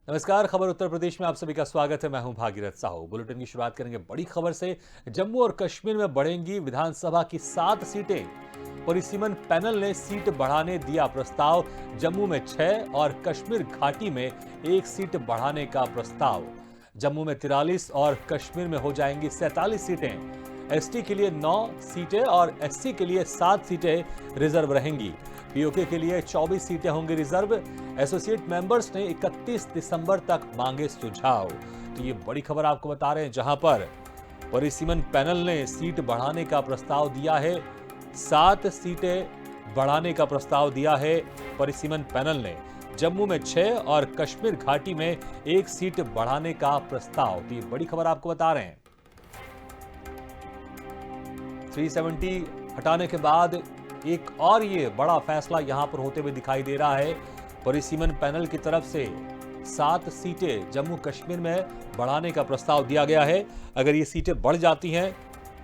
नमस्कार। खबर उत्तर प्रदेश में आप सभी का स्वागत है। मैं हूं भागीरथ साहू। बुलेटिन की शुरुआत करेंगे बड़ी खबर से। जम्मू और कश्मीर में बढ़ेंगी विधानसभा की 7 सीटें। परिसीमन पैनल ने सीट बढ़ाने दिया प्रस्ताव। जम्मू में 6 और कश्मीर घाटी में 1 सीट बढ़ाने का प्रस्ताव। जम्मू में 43 और कश्मीर में हो जाएंगी 47 सीटें। एसटी के लिए 9 सीटें और एससी के लिए 7 सीटें रिजर्व रहेंगी। पीओके के लिए 24 सीटें होंगी रिजर्व। एसोसिएट मेंबर्स ने 31 दिसंबर तक मांगे सुझाव। तो ये बड़ी खबर आपको बता रहे हैं, जहां पर परिसीमन पैनल ने सीट बढ़ाने का प्रस्ताव दिया है। 7 सीटें बढ़ाने का प्रस्ताव दिया है परिसीमन पैनल ने। जम्मू में 6 और कश्मीर घाटी में 1 सीट बढ़ाने का प्रस्ताव। तो ये बड़ी खबर आपको बता रहे हैं। 370 हटाने के बाद एक और ये बड़ा फैसला यहां पर होते हुए दिखाई दे रहा है। परिसीमन पैनल की तरफ से 7 सीटें जम्मू कश्मीर में बढ़ाने का प्रस्ताव दिया गया है। अगर ये सीटें बढ़ जाती हैं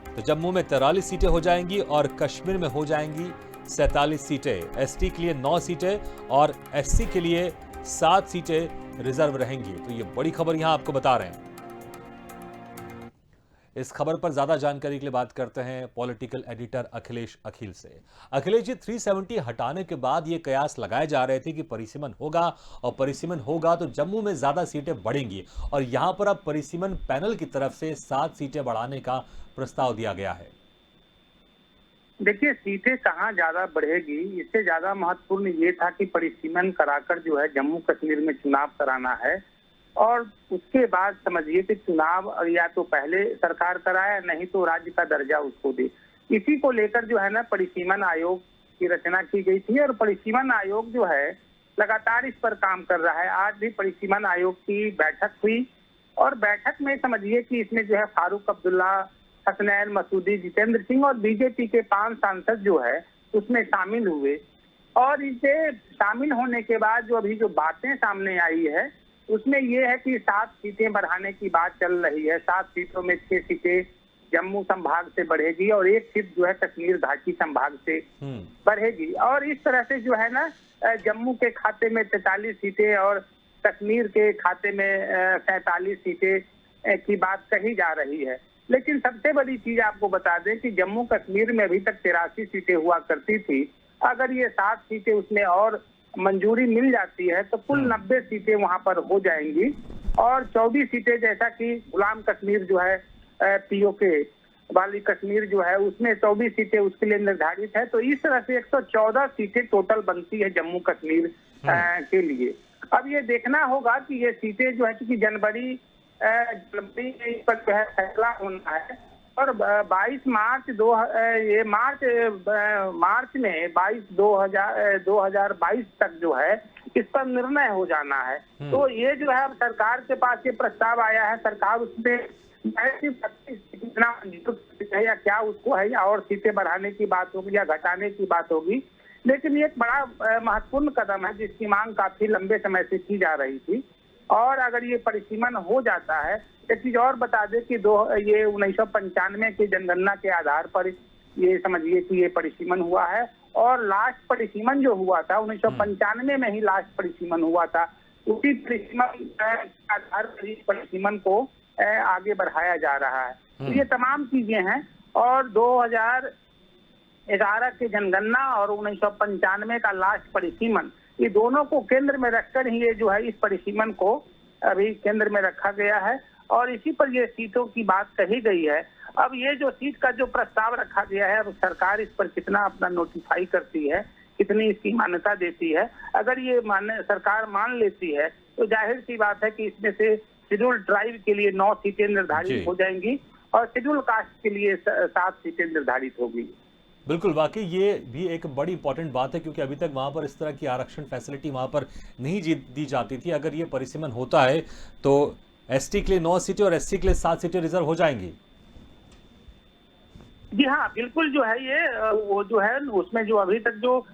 तो जम्मू में 43 सीटें हो जाएंगी और कश्मीर में हो जाएंगी 47 सीटें। एसटी के लिए 9 सीटें और एससी के लिए 7 सीटें रिजर्व रहेंगी। तो ये बड़ी खबर यहां आपको बता रहे हैं। इस खबर पर ज्यादा जानकारी के लिए बात करते हैं पॉलिटिकल एडिटर अखिलेश अखिल से। अखिलेश जी, 370 हटाने के बाद ये कयास लगाए जा रहे थे कि परिसीमन होगा और परिसीमन होगा तो जम्मू में ज्यादा सीटें बढ़ेंगी, और यहां पर अब परिसीमन पैनल की तरफ से 7 सीटें बढ़ाने का प्रस्ताव दिया गया है। देखिए, सीटें कहाँ ज्यादा बढ़ेगी, इससे ज्यादा महत्वपूर्ण ये था कि परिसीमन कराकर जो है जम्मू कश्मीर में चुनाव कराना है। और उसके बाद समझिए कि चुनाव या तो पहले सरकार कराए, नहीं तो राज्य का दर्जा उसको दे। इसी को लेकर जो है ना परिसीमन आयोग की रचना की गई थी, और परिसीमन आयोग जो है लगातार इस पर काम कर रहा है। आज भी परिसीमन आयोग की बैठक हुई, और बैठक में समझिए कि इसमें जो है फारूक अब्दुल्ला, हसनैन मसूदी, जितेंद्र सिंह और बीजेपी के 5 सांसद जो है उसमें शामिल हुए। और इसे शामिल होने के बाद जो अभी जो बातें सामने आई है उसमें ये है कि 7 सीटें बढ़ाने की बात चल रही है। 7 सीटों में 6 सीटें जम्मू संभाग से बढ़ेगी और 1 सीट जो है कश्मीर घाटी संभाग से बढ़ेगी। और इस तरह से जो है ना जम्मू के खाते में 43 सीटें और कश्मीर के खाते में 47 सीटें की बात कही जा रही है। लेकिन सबसे बड़ी चीज आपको बता दें कि जम्मू कश्मीर में अभी तक 83 सीटें हुआ करती थी। अगर ये 7 सीटें उसमें और मंजूरी मिल जाती है तो कुल 90 सीटें वहां पर हो जाएंगी। और 24 सीटें, जैसा कि गुलाम कश्मीर जो है पीओके वाली कश्मीर जो है उसमें 24 सीटें उसके लिए निर्धारित है। तो इस तरह से 114 सीटें टोटल बनती है जम्मू कश्मीर के लिए। अब ये देखना होगा कि ये सीटें जो है, क्योंकि जनवरी में इस पर जो है फैसला होना है, और 22 मार्च मार्च में 2022 तक जो है इस पर निर्णय हो जाना है। तो ये जो है अब सरकार के पास ये प्रस्ताव आया है, सरकार उसमें कितना है या क्या उसको है, या और सीटें बढ़ाने की बात होगी या घटाने की बात होगी। लेकिन ये एक बड़ा महत्वपूर्ण कदम है जिसकी मांग काफी लंबे समय से की जा रही थी। और अगर ये परिसीमन हो जाता है, एक चीज और बता दें कि ये 1995 की जनगणना के आधार पर ये समझिए कि ये परिसीमन हुआ है। और लास्ट परिसीमन जो हुआ था 1995 में ही लास्ट परिसीमन हुआ था। उसी परिसीमन के आधार पर इस परिसीमन को आगे बढ़ाया जा रहा है। तो ये तमाम चीजें हैं, और 2011 की जनगणना और 1995 का लास्ट परिसीमन, ये दोनों को केंद्र में रखकर ही ये जो है इस परिसीमन को अभी केंद्र में रखा गया है, और इसी पर ये सीटों की बात कही गई है। अब ये जो सीट का जो प्रस्ताव रखा गया है, अब सरकार इस पर कितना अपना नोटिफाई करती है, कितनी इसकी मान्यता देती है। अगर ये सरकार मान लेती है तो जाहिर सी बात है कि इसमें से शेड्यूल ट्राइब के लिए 9 सीटें निर्धारित हो जाएंगी और शेड्यूल कास्ट के लिए 7 सीटें निर्धारित होगी। बिल्कुल, वाकई ये भी एक बड़ी इंपॉर्टेंट बात है, क्योंकि अभी तक वहां पर इस तरह की आरक्षण फैसिलिटी वहां पर नहीं दी जाती थी। अगर ये परिसीमन होता है तो एसटी के लिए 9 सीटें और एससी के लिए 7 सीटें रिजर्व हो जाएंगी। जी हाँ, बिल्कुल जो है ये वो जो है उसमें जो अभी तक जो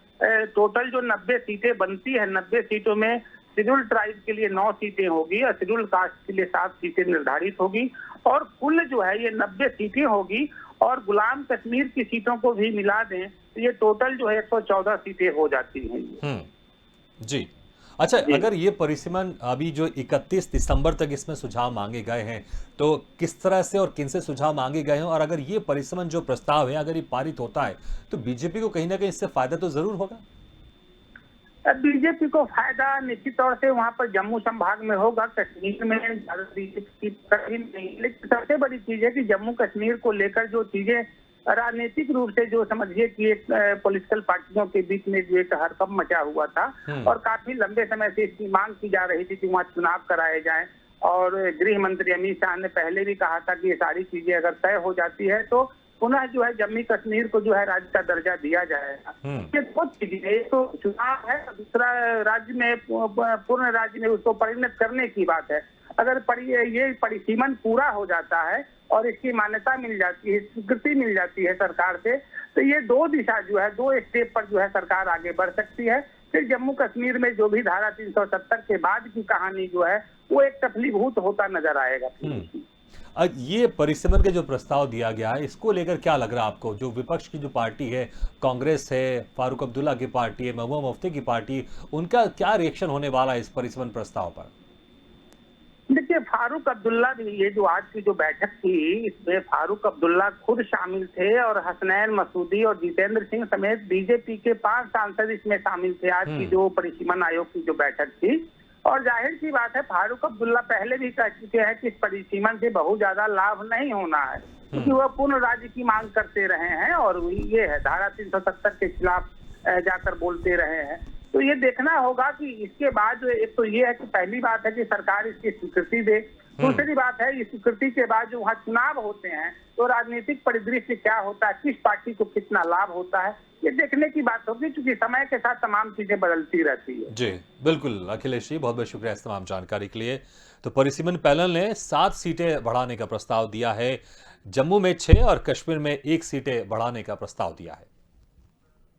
टोटल जो 90 सीटें बनती है, 90 सीटों में शेड्यूल ट्राइब के लिए 9 सीटें होगी और शेड्यूल कास्ट के लिए 7 सीटें निर्धारित होगी। और कुल जो है ये 90 सीटें होगी, और गुलाम कश्मीर की सीटों को भी मिला दें तो ये टोटल जो है 114 सीटें हो जाती हैं। जी। अच्छा, जी। अगर ये परिसीमन अभी जो 31 दिसंबर तक इसमें सुझाव मांगे गए हैं, तो किस तरह से और किनसे सुझाव मांगे गए हैं? और अगर ये परिसीमन जो प्रस्ताव है, अगर ये पारित होता है, तो बीजेपी को कहीं ना कहीं इससे फायदा तो जरूर होगा। बीजेपी को फायदा निश्चित तौर से वहां पर जम्मू संभाग में होगा। कश्मीर में ज्यादा बीजेपी की कठिन नहीं, लेकिन सबसे बड़ी चीज है कि जम्मू कश्मीर को लेकर जो चीजें राजनीतिक रूप से जो समझिए कि एक पॉलिटिकल पार्टियों के बीच में जो एक हड़कंप मचा हुआ था और काफी लंबे समय से इसकी मांग की जा रही थी कि वहाँ चुनाव कराए जाएं। और गृह मंत्री अमित शाह ने पहले भी कहा था कि ये सारी चीजें अगर तय हो जाती है तो पुनः जो है जम्मू कश्मीर को जो है राज्य का दर्जा दिया जाएगा। ये दो चीजें, एक तो चुनाव है, दूसरा राज्य में पूर्ण राज्य में उसको परिणत करने की बात है। अगर ये परिसीमन पूरा हो जाता है और इसकी मान्यता मिल जाती है, स्वीकृति मिल जाती है सरकार से, तो ये दो दिशा जो है, दो स्टेप पर जो है सरकार आगे बढ़ सकती है। फिर जम्मू कश्मीर में जो भी धारा 370 के बाद की कहानी जो है वो एक तफलीभूत होता नजर आएगा। ये परिसीमन के जो प्रस्ताव दिया गया है, इसको लेकर क्या लग रहा है आपको? जो विपक्ष की जो पार्टी है, कांग्रेस है, फारूक अब्दुल्ला की पार्टी है, महबूबा मुफ्ती की पार्टी, उनका क्या रिएक्शन होने वाला है इस परिसीमन प्रस्ताव पर? देखिए, फारूक अब्दुल्ला भी, ये जो आज की जो बैठक थी इसमें फारूक अब्दुल्ला खुद शामिल थे और हसनैन मसूदी और जितेंद्र सिंह समेत बीजेपी के 5 सांसद इसमें शामिल थे आज की जो परिसीमन आयोग की जो बैठक थी। और जाहिर सी बात है, फारूक अब्दुल्ला पहले भी कह चुके हैं कि इस परिसीमन से बहुत ज्यादा लाभ नहीं होना है, क्योंकि वह पूर्ण राज्य की मांग करते रहे हैं और ये है धारा 370 के खिलाफ जाकर बोलते रहे हैं। तो ये देखना होगा कि इसके बाद एक तो ये है कि पहली बात है कि सरकार इसकी स्वीकृति दे, दूसरी बात है इस स्वीकृति के बाद जो वहाँ चुनाव होते हैं तो राजनीतिक परिदृश्य क्या होता है, किस पार्टी को कितना लाभ होता है, ये देखने की बात होगी, क्योंकि समय के साथ तमाम चीजें बदलती रहती है। जी, बिल्कुल अखिलेश जी, बहुत बहुत शुक्रिया इस तमाम जानकारी के लिए। तो परिसीमन पैनल ने 7 सीटें बढ़ाने का प्रस्ताव दिया है, जम्मू में 6 और कश्मीर में 1 सीटें बढ़ाने का प्रस्ताव दिया है।